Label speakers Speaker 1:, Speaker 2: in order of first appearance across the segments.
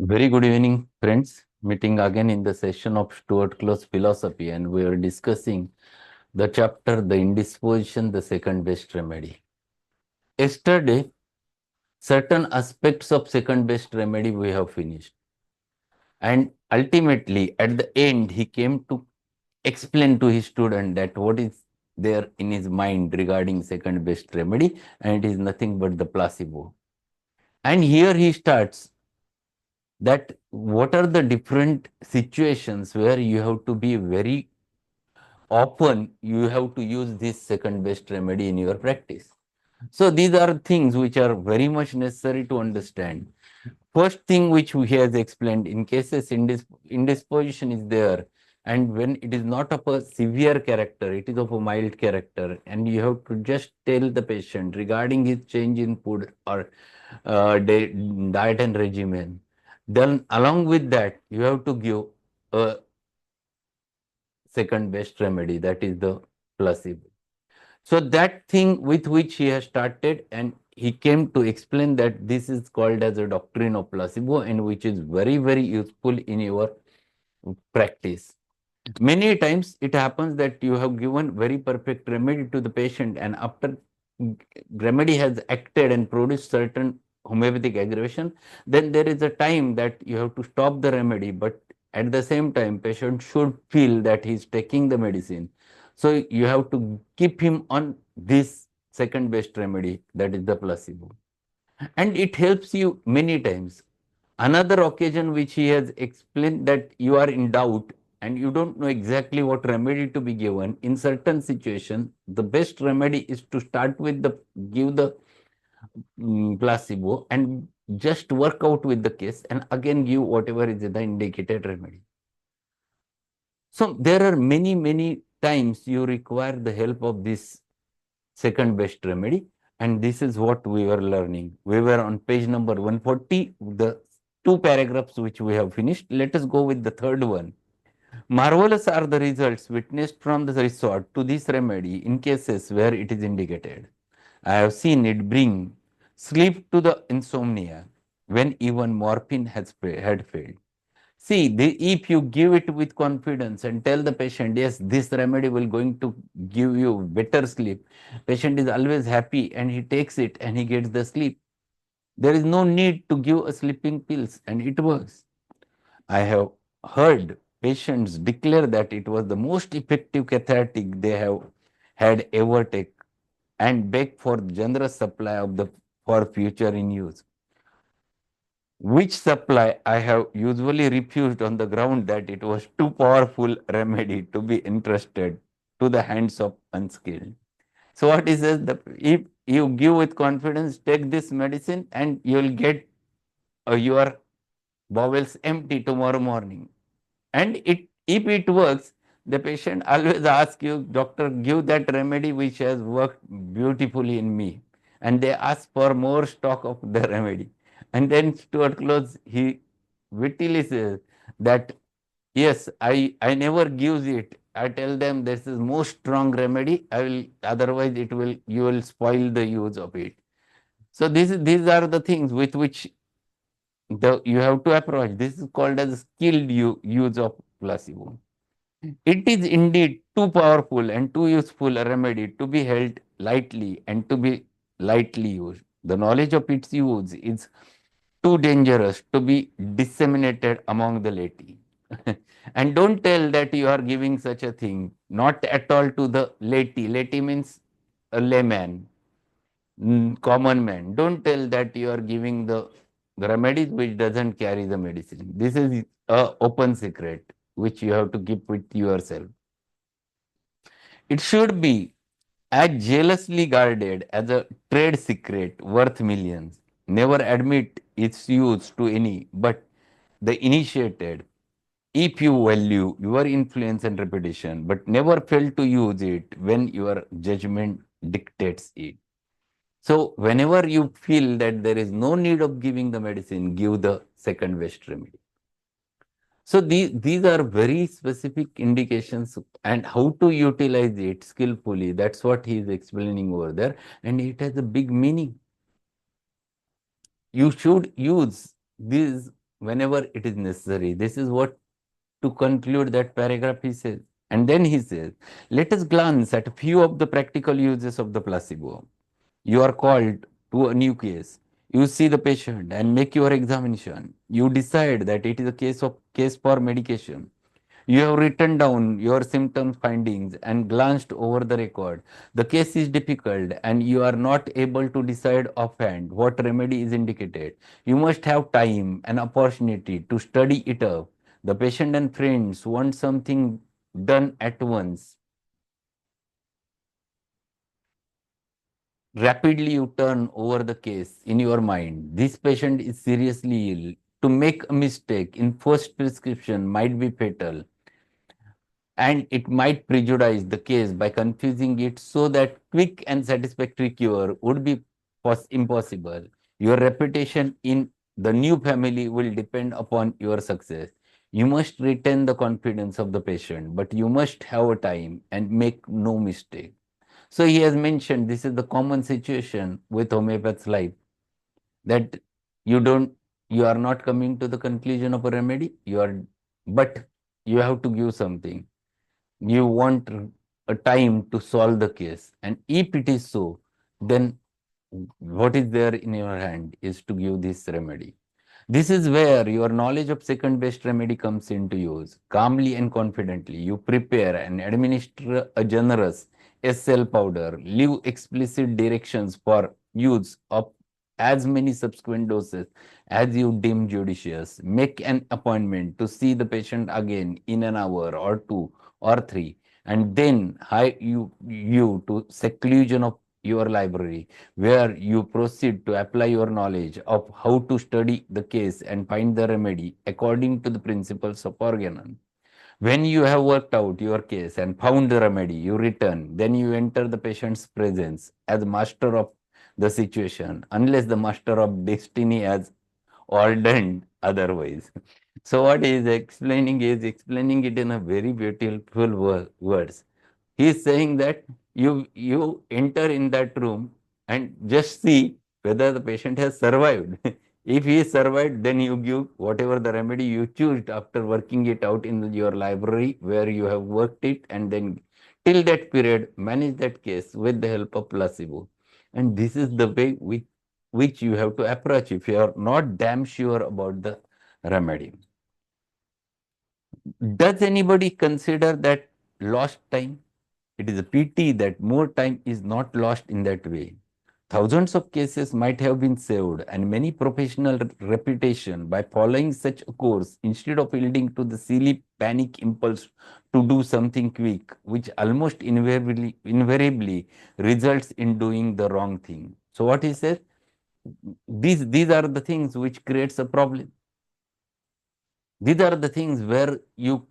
Speaker 1: Very good evening, friends. Meeting again in the session of Stuart Close Philosophy, and we are discussing the chapter The Indisposition, the Second Best Remedy. Yesterday, certain aspects of Second Best Remedy we have finished, and ultimately, at the end, he came to explain to his student that what is there in his mind regarding Second Best Remedy, and it is nothing but the placebo. And here he starts that what are the different situations where you have to be very often you have to use this second best remedy in your practice. So these are things which are very much necessary to understand. First thing which he has explained, in cases indisposition is there, and when it is not of a severe character, it is of a mild character, and you have to just tell the patient regarding his change in food or diet and regimen. Then along with that, you have to give a second best remedy, that is the placebo. So that thing with which he has started, and he came to explain that this is called as a doctrine of placebo, and which is very, very useful in your practice. Many times it happens that you have given very perfect remedy to the patient, and after remedy has acted and produced certain homeopathic aggravation, then there is a time that you have to stop the remedy, but at the same time patient should feel that he is taking the medicine. So you have to keep him on this second best remedy, that is the placebo, and it helps you many times. Another occasion which he has explained, that you are in doubt and you don't know exactly what remedy to be given. In certain situations, the best remedy is to start with the give the placebo and just work out with the case, and again give whatever is the indicated remedy. So there are many times you require the help of this second best remedy, and this is what we were learning. We were on page number 140, the two paragraphs which we have finished. Let us go with the third one. Marvelous are the results witnessed from the resort to this remedy in cases where it is indicated. I have seen it bring sleep to the insomnia when even morphine had failed. See, if you give it with confidence and tell the patient, yes, this remedy will going to give you better sleep, patient is always happy and he takes it and he gets the sleep. There is no need to give a sleeping pills, and it works. I have heard patients declare that it was the most effective cathartic they have had ever take, and beg for generous supply of the for future in use, which supply I have usually refused on the ground that it was too powerful remedy to be entrusted to the hands of unskilled. So what he says, if you give with confidence, take this medicine and you will get your bowels empty tomorrow morning. And if it works, the patient always asks you, doctor, give that remedy which has worked beautifully in me. And they ask for more stock of the remedy. And then Stuart Close, he wittily says that, yes, I never gives it. I tell them this is most strong remedy. I will, otherwise it will, you will spoil the use of it. So these are the things with which you have to approach. This is called as skilled use of placebo. It is indeed too powerful and too useful a remedy to be held lightly and to be lightly used. The knowledge of its use is too dangerous to be disseminated among the laity. And don't tell that you are giving such a thing, not at all to the laity. Laity means a layman, common man. Don't tell that you are giving the remedies which doesn't carry the medicine. This is a open secret which you have to keep with yourself. It should be as jealously guarded as a trade secret worth millions. Never admit its use to any but the initiated, if you value your influence and reputation, but never fail to use it when your judgment dictates it. So, whenever you feel that there is no need of giving the medicine, give the second best remedy. So these are very specific indications, and how to utilize it skillfully. That's what he is explaining over there, and it has a big meaning. You should use these whenever it is necessary. This is what, to conclude that paragraph, he says. And then he says, let us glance at a few of the practical uses of the placebo. You are called to a new case. You see the patient and make your examination. You decide that it is a case for medication. You have written down your symptom findings and glanced over the record. The case is difficult and you are not able to decide offhand what remedy is indicated. You must have time and opportunity to study it up. The patient and friends want something done at once. Rapidly you turn over the case in your mind. This patient is seriously ill. To make a mistake in first prescription might be fatal, and it might prejudice the case by confusing it so that quick and satisfactory cure would be impossible. Your reputation in the new family will depend upon your success. You must retain the confidence of the patient, but you must have a time and make no mistake. So he has mentioned this is the common situation with homeopath's life, that you don't, you are not coming to the conclusion of a remedy, but you have to give something. You want a time to solve the case. And if it is so, then what is there in your hand is to give this remedy. This is where your knowledge of second best remedy comes into use. Calmly and confidently, you prepare and administer a generous SL powder. Leave explicit directions for use of as many subsequent doses as you deem judicious. Make an appointment to see the patient again in an hour or two or three, and then hie you to seclusion of your library, where you proceed to apply your knowledge of how to study the case and find the remedy according to the principles of Organon. When you have worked out your case and found the remedy, you return. Then you enter the patient's presence as master of the situation, unless the master of destiny has ordained otherwise. So what he is explaining it in a very beautiful words. He is saying that you enter in that room and just see whether the patient has survived. If he is survived, then you give whatever the remedy you choose after working it out in your library where you have worked it, and then till that period manage that case with the help of placebo. And this is the way which you have to approach if you are not damn sure about the remedy. Does anybody consider that lost time? It is a pity that more time is not lost in that way. Thousands of cases might have been saved, and many professional reputation by following such a course instead of yielding to the silly panic impulse to do something quick, which almost invariably results in doing the wrong thing. So what he says, these are the things which creates a problem. These are the things where you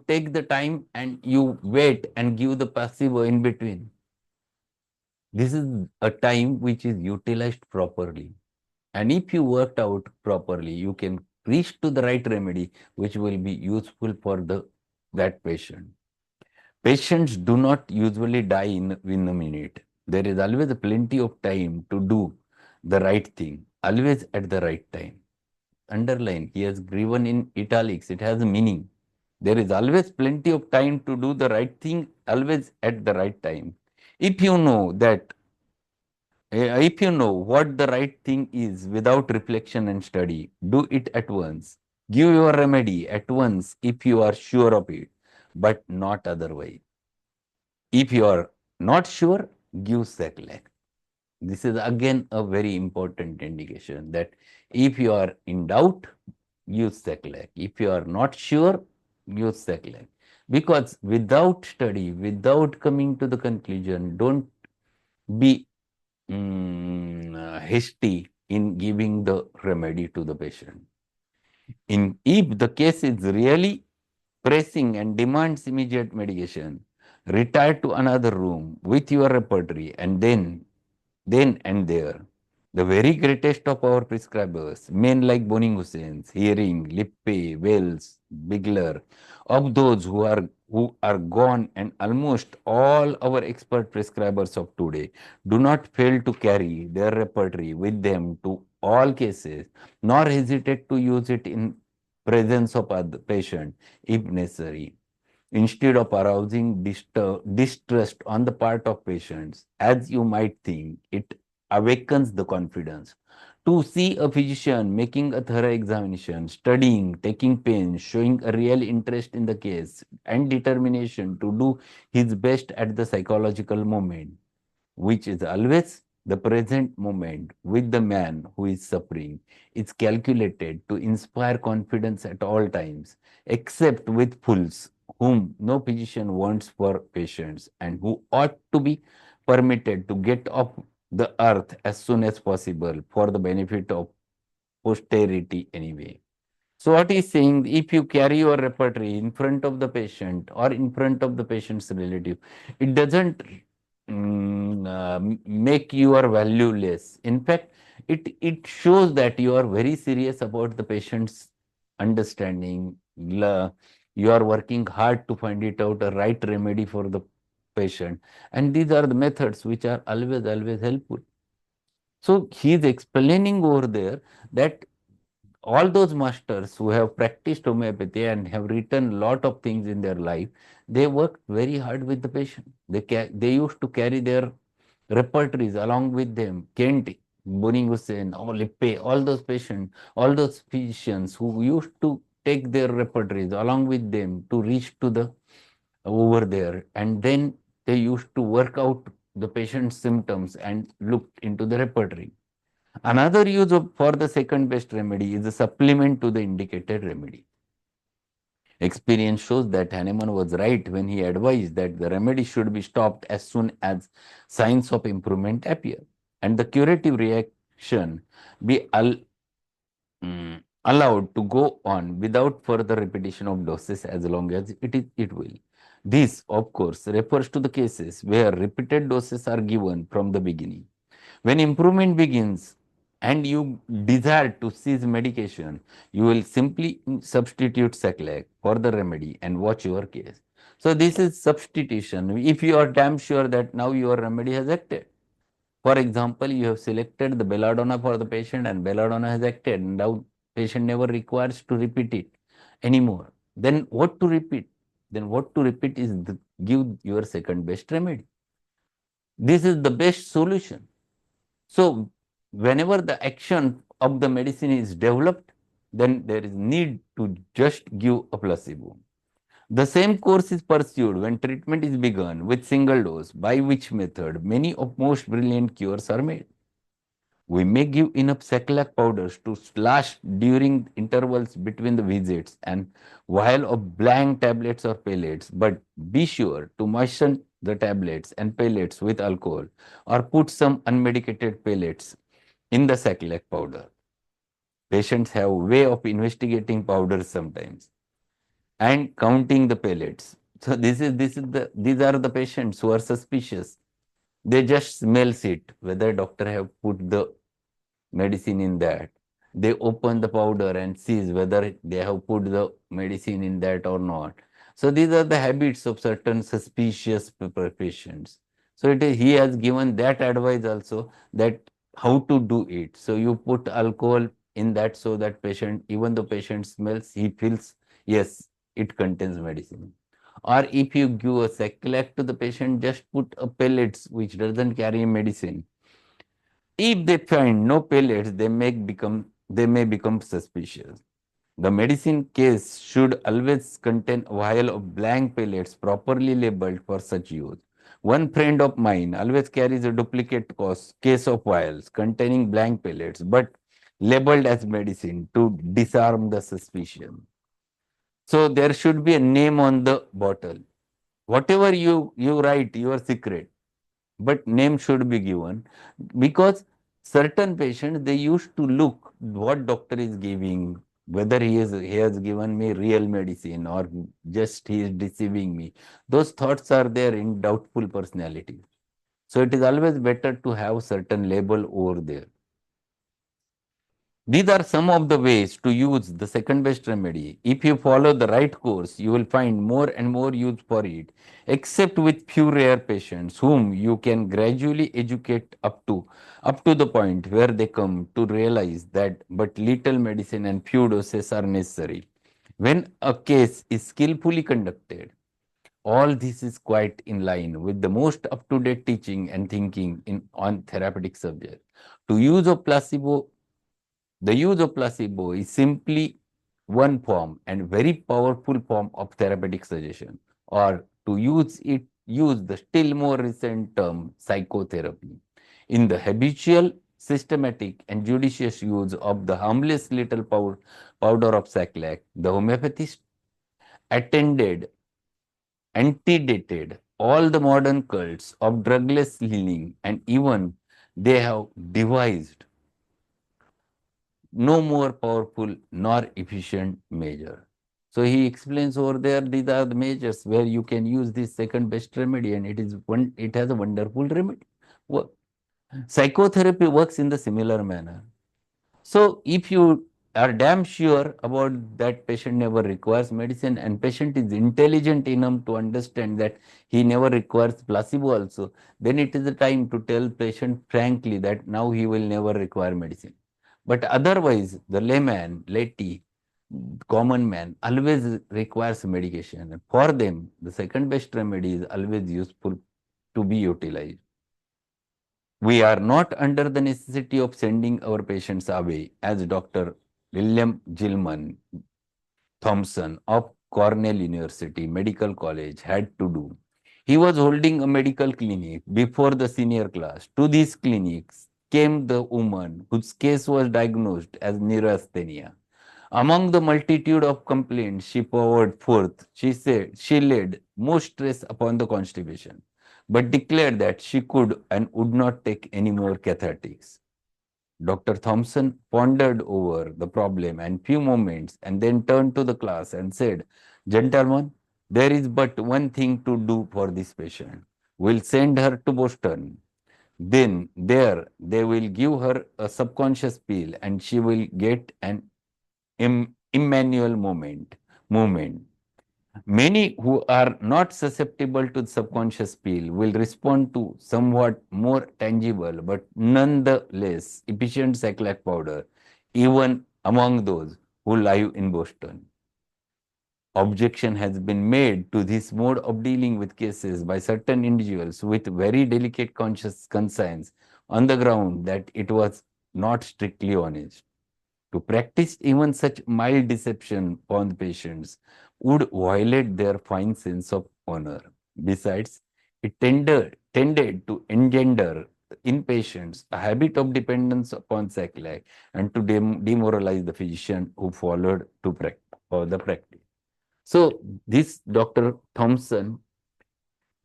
Speaker 1: take the time and you wait and give the placebo in between. This is a time which is utilized properly. And if you worked out properly, you can reach to the right remedy which will be useful for that patient. Patients do not usually die in a minute. There is always plenty of time to do the right thing, always at the right time. Underline, he has given in italics, it has meaning. There is always plenty of time to do the right thing, always at the right time. If you know that, if you know what the right thing is without reflection and study, do it at once. Give your remedy at once if you are sure of it, but not otherwise. If you are not sure, give second. This is again a very important indication that if you are in doubt, use second. If you are not sure, use second. Because without study, without coming to the conclusion, don't be hasty in giving the remedy to the patient. If the case is really pressing and demands immediate medication, retire to another room with your repertory, and then and there. The very greatest of our prescribers, men like Boning Hussein's, Hearing, Lippe, Wells, Bigler, of those who are gone, and almost all our expert prescribers of today do not fail to carry their repertory with them to all cases, nor hesitate to use it in presence of other patient if necessary. Instead of arousing distrust on the part of patients, as you might think, it awakens the confidence. To see a physician making a thorough examination, studying, taking pains, showing a real interest in the case, and determination to do his best at the psychological moment, which is always the present moment with the man who is suffering, is calculated to inspire confidence at all times, except with fools, whom no physician wants for patients, and who ought to be permitted to get off the earth as soon as possible for the benefit of posterity anyway. So what he's saying, if you carry your repertory in front of the patient or in front of the patient's relative, it doesn't make your value less. In fact, it shows that you are very serious about the patient's understanding. You are working hard to find it out a right remedy for the patient. And these are the methods which are always helpful. So he is explaining over there that all those masters who have practiced homeopathy and have written a lot of things in their life, they worked very hard with the patient. They used to carry their repertories along with them. Kent, Boning Hussain, or Lippe, all those patients, all those physicians who used to take their repertories along with them to reach to the over there, and then they used to work out the patient's symptoms and look into the repertory. Another use for the second best remedy is a supplement to the indicated remedy. Experience shows that Hahnemann was right when he advised that the remedy should be stopped as soon as signs of improvement appear, and the curative reaction be allowed to go on without further repetition of doses as long as it will. This, of course, refers to the cases where repeated doses are given from the beginning. When improvement begins and you desire to cease medication, you will simply substitute Saclac for the remedy and watch your case. So this is substitution. If you are damn sure that now your remedy has acted. For example, you have selected the belladonna for the patient and belladonna has acted. Now patient never requires to repeat it anymore. Then what to repeat? Then what to repeat is give your second best remedy. This is the best solution. So whenever the action of the medicine is developed, then there is need to just give a placebo. The same course is pursued when treatment is begun with single dose, by which method many of most brilliant cures are made. We may give enough Saclac powders to last during intervals between the visits and while of blank tablets or pellets, but be sure to moisten the tablets and pellets with alcohol or put some unmedicated pellets in the Saclac powder. Patients have a way of investigating powders sometimes and counting the pellets. So these are the patients who are suspicious. They just smells it whether doctor have put the medicine in that. They open the powder and sees whether they have put the medicine in that or not. So these are the habits of certain suspicious patients. So he has given that advice also that how to do it. So you put alcohol in that so that patient, even the patient smells, he feels, yes, it contains medicine. Or if you give a Saclac to the patient, just put a pellets which doesn't carry medicine. If they find no pellets, they may become suspicious. The medicine case should always contain a vial of blank pellets properly labeled for such use. One friend of mine always carries a duplicate case of vials containing blank pellets but labeled as medicine to disarm the suspicion. So there should be a name on the bottle. Whatever you write, your secret, but name should be given because certain patients they used to look what doctor is giving, whether he has given me real medicine or just he is deceiving me. Those thoughts are there in doubtful personality. So it is always better to have certain label over there. These are some of the ways to use the second best remedy. If you follow the right course, you will find more and more use for it, except with few rare patients whom you can gradually educate up to the point where they come to realize that but little medicine and few doses are necessary. When a case is skillfully conducted, all this is quite in line with the most up-to-date teaching and thinking on therapeutic subjects. To use of placebo The use of placebo is simply one form and very powerful form of therapeutic suggestion, or to use the still more recent term psychotherapy. In the habitual, systematic, and judicious use of the harmless little powder of saclac, the homeopathists attended antedated all the modern cults of drugless healing, and even they have devised no more powerful nor efficient measure. So he explains over there, these are the measures where you can use this second best remedy, and it has a wonderful remedy. Psychotherapy works in the similar manner. So if you are damn sure about that patient never requires medicine and patient is intelligent enough to understand that he never requires placebo also, then it is the time to tell patient frankly that now he will never require medicine. But otherwise, the layman, laity, common man always requires medication. For them, the second best remedy is always useful to be utilized. We are not under the necessity of sending our patients away, as Dr. William Gilman Thompson of Cornell University Medical College had to do. He was holding a medical clinic before the senior class. To these clinics came the woman whose case was diagnosed as neurasthenia. Among the multitude of complaints she poured forth, she said she laid most stress upon the constipation, but declared that she could and would not take any more cathartics. Dr. Thompson pondered over the problem and few moments and then turned to the class and said, "Gentlemen, there is but one thing to do for this patient. We'll send her to Boston. Then there they will give her a subconscious pill and she will get an Immanuel movement. Many who are not susceptible to the subconscious pill will respond to somewhat more tangible but nonetheless efficient cyclic powder, even among those who live in Boston. Objection has been made to this mode of dealing with cases by certain individuals with very delicate conscious conscience on the ground that it was not strictly honest. To practice even such mild deception on the patients would violate their fine sense of honor. Besides, it tended to engender in patients a habit of dependence upon saclay and to demoralize the physician who followed the practice. So this Dr. Thompson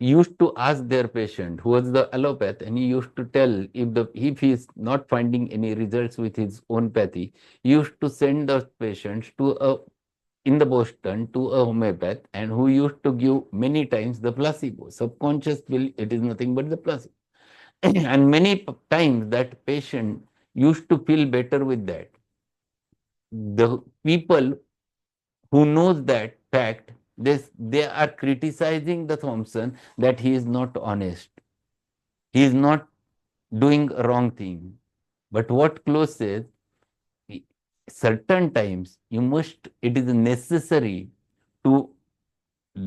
Speaker 1: used to ask their patient who was the allopath, and he used to tell if he is not finding any results with his own pathy, he used to send the patients to a in the Boston to a homeopath, and who used to give many times the placebo. Subconscious will, it is nothing but the placebo. And many times that patient used to feel better with that. The people who knows that fact, they are criticizing the Thompson that he is not honest. He is not doing a wrong thing. But what Close says, certain times it is necessary to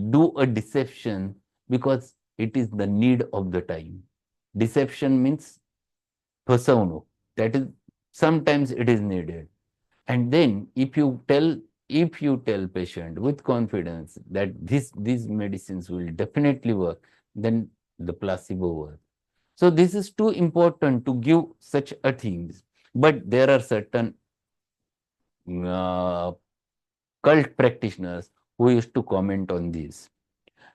Speaker 1: do a deception because it is the need of the time. Deception means persona. That is, sometimes it is needed. And then if you tell patient with confidence that these medicines will definitely work, then the placebo works. So this is too important to give such a things. But there are certain uh, cult practitioners who used to comment on this.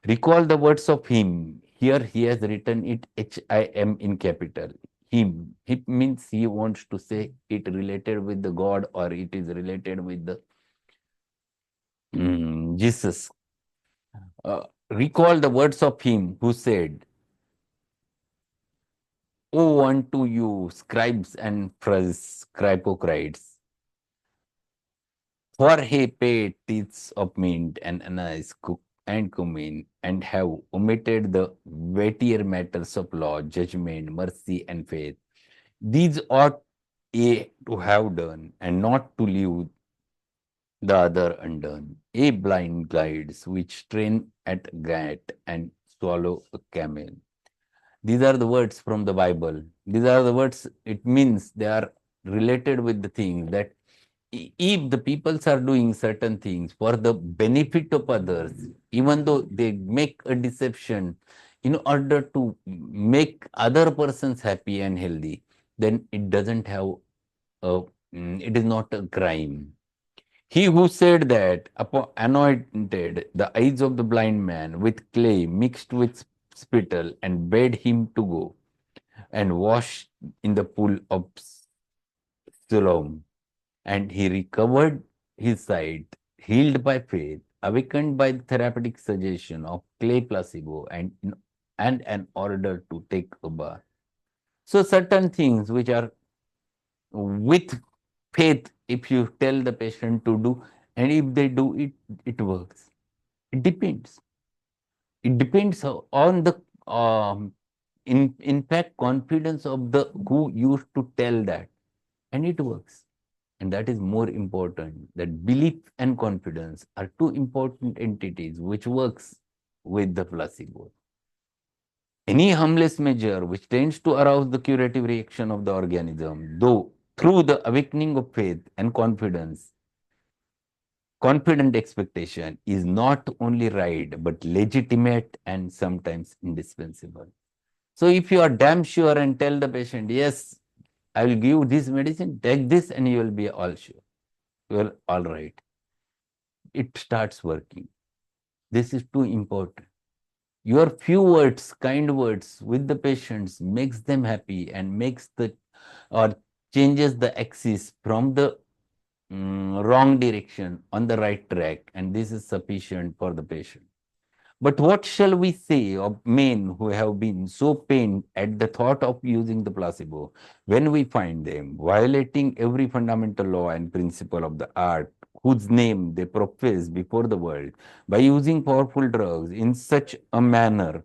Speaker 1: Recall the words of him. Here he has written it HIM in capital. Him. It means he wants to say it related with the God or it is related with the Jesus. Recall the words of him who said, "Woe unto you, scribes and hypocrites, For he paid teeth of mint and anise, cook and cumin, and have omitted the weightier matters of law, judgment, mercy, and faith. These ought A to have done, and not to leave the other undone. A blind glides which train at gat and swallow a camel. These are the words from the Bible. These are the words, it means they are related with the things that if the peoples are doing certain things for the benefit of others, even though they make a deception in order to make other persons happy and healthy, then it doesn't have a, it is not a crime. He who said that anointed the eyes of the blind man with clay mixed with spittle and bade him to go and wash in the pool of Siloam, and he recovered his sight, healed by faith, awakened by the therapeutic suggestion of clay placebo, and an order to take a bath. So certain things which are with faith, if you tell the patient to do, and if they do it, it works. It depends. It depends on the in fact confidence of the who used to tell that, and it works. And that is more important, that belief and confidence are two important entities which works with the placebo. Any harmless measure which tends to arouse the curative reaction of the organism, though through the awakening of faith and confident expectation, is not only right but legitimate and sometimes indispensable. So if you are damn sure and tell the patient, yes, I will give this medicine, take this and you will be all sure. You are all right. It starts working. This is too important. Your few words, kind words with the patients makes them happy and makes the or changes the axis from the wrong direction on the right track, and this is sufficient for the patient. But what shall we say of men who have been so pained at the thought of using the placebo when we find them violating every fundamental law and principle of the art whose name they profess before the world by using powerful drugs in such a manner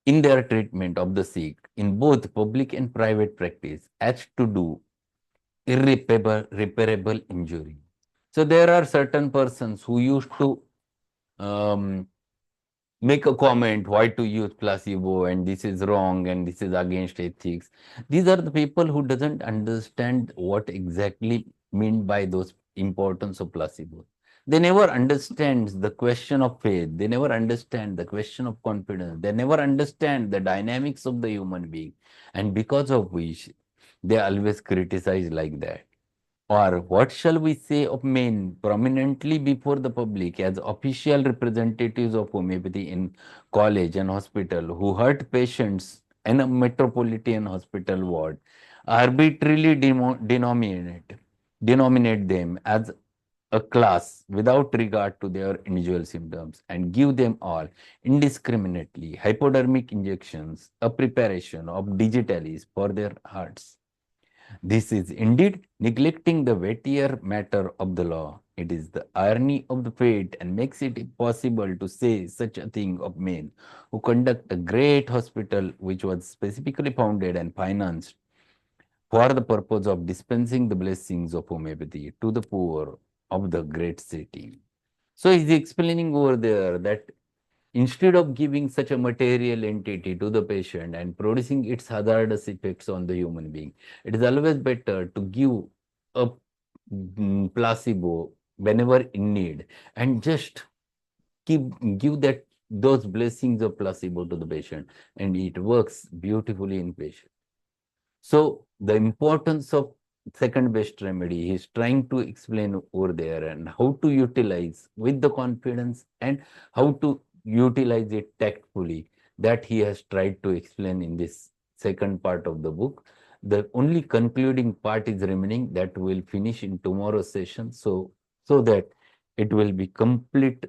Speaker 1: in their treatment of the sick in both public and private practice as to do irreparable injury. So there are certain persons who used to um, make a comment why to use placebo and this is wrong and this is against ethics. These are the people who doesn't understand what exactly meant by those importance of placebo. They never understand the question of faith. They never understand the question of confidence. They never understand the dynamics of the human being, and because of which they always criticize like that. Or what shall we say of men prominently before the public as official representatives of homeopathy in college and hospital who hurt patients in a metropolitan hospital ward, arbitrarily denominate them as a class without regard to their individual symptoms and give them all indiscriminately hypodermic injections, a preparation of digitalis for their hearts. This is indeed neglecting the weightier matter of the law. It is the irony of the fate and makes it impossible to say such a thing of men who conduct a great hospital which was specifically founded and financed for the purpose of dispensing the blessings of homeopathy to the poor of the great city. So he's explaining over there that instead of giving such a material entity to the patient and producing its hazardous effects on the human being, it is always better to give a placebo whenever in need and just give that those blessings of placebo to the patient, and it works beautifully in patient. So the importance of second best remedy he is trying to explain over there, and how to utilize with the confidence and how to utilize it tactfully, that he has tried to explain in this second part of the book. The only concluding part is remaining that will finish in tomorrow's session, so that it will be complete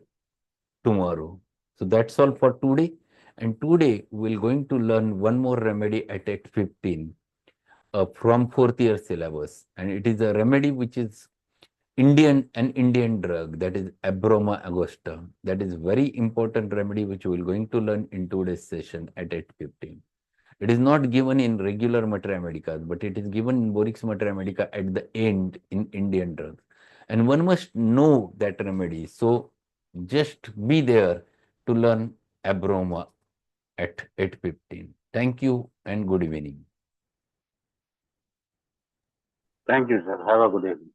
Speaker 1: tomorrow. So that's all for today. And today we're going to learn one more remedy at 8:15 from fourth year syllabus. And it is a remedy which is an Indian drug, that is Abroma augusta. That is very important remedy which we are going to learn in today's session at 8:15. It is not given in regular Mater Americas, but it is given in Borix Mater America at the end in Indian drugs. And one must know that remedy. So just be there to learn Abroma at 8:15. Thank you and good evening.
Speaker 2: Thank you, sir. Have a good evening.